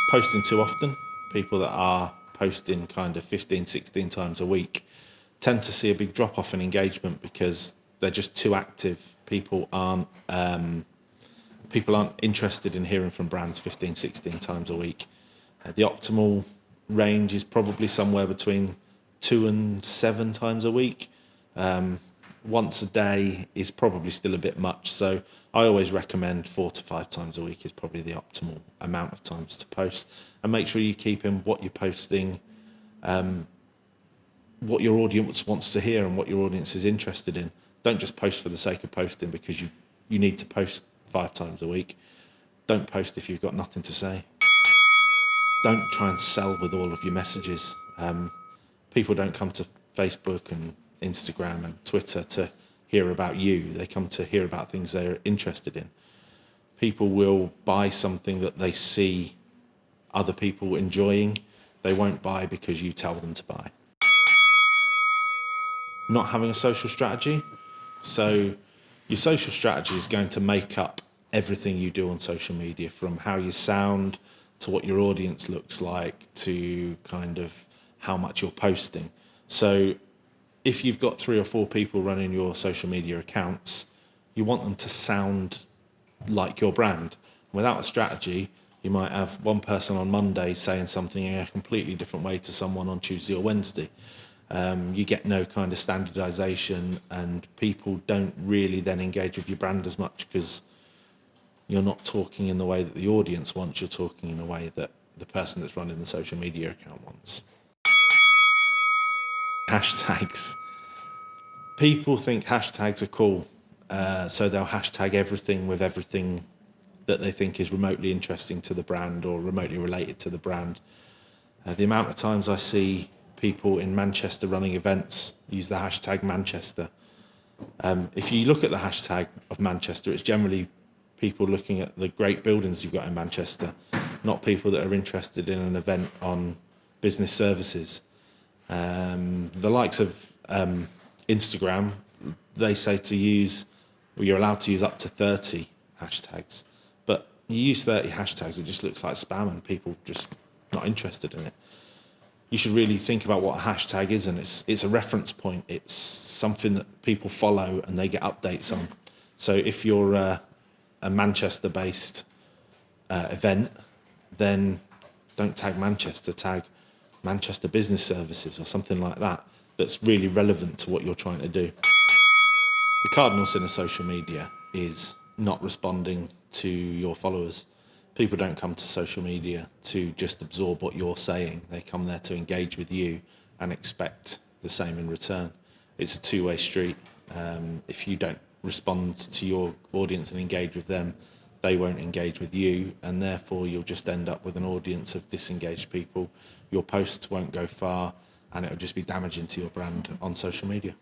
posting too often. People that are posting kind of 15, 16 times a week tend to see a big drop off in engagement because they're just too active. People aren't interested in hearing from brands 15, 16 times a week. The optimal range is probably somewhere between 2 and 7 times a week. Once a day is probably still a bit much, so I always recommend 4 to 5 times a week is probably the optimal amount of times to post. And make sure you keep in what you're posting, what your audience wants to hear and what your audience is interested in. Don't just post for the sake of posting because you need to post 5 times a week. Don't post if you've got nothing to say. Don't try and sell with all of your messages. People don't come to Facebook and Instagram and Twitter to hear about you. They come to hear about things they're interested in. People will buy something that they see other people enjoying. They won't buy because you tell them to buy. Not having a social strategy. So your social strategy is going to make up everything you do on social media, from how you sound to what your audience looks like to kind of how much you're posting. So if you've got 3 or 4 people running your social media accounts, you want them to sound like your brand. Without a strategy, you might have one person on Monday saying something in a completely different way to someone on Tuesday or Wednesday. You get no kind of standardization, and people don't really then engage with your brand as much because you're not talking in the way that the audience wants, you're talking in a way that the person that's running the social media account wants. Hashtags. People think hashtags are cool, so they'll hashtag everything with everything that they think is remotely interesting to the brand or remotely related to the brand. The amount of times I see people in Manchester running events use the hashtag Manchester. If you look at the hashtag of Manchester, it's generally people looking at the great buildings you've got in Manchester, not people that are interested in an event on business services. The likes of Instagram, they say you're allowed to use up to 30 hashtags, but you use 30 hashtags, it just looks like spam and people just not interested in it. You should really think about what a hashtag is, and it's a reference point. It's something that people follow and they get updates on. So if you're a Manchester-based event, then don't tag Manchester, tag Manchester Business Services or something like that that's really relevant to what you're trying to do. The cardinal sin of social media is not responding to your followers. People don't come to social media to just absorb what you're saying. They come there to engage with you and expect the same in return. It's a two-way street. If you don't respond to your audience and engage with them, they won't engage with you, and therefore you'll just end up with an audience of disengaged people. Your posts won't go far, and it'll just be damaging to your brand on social media.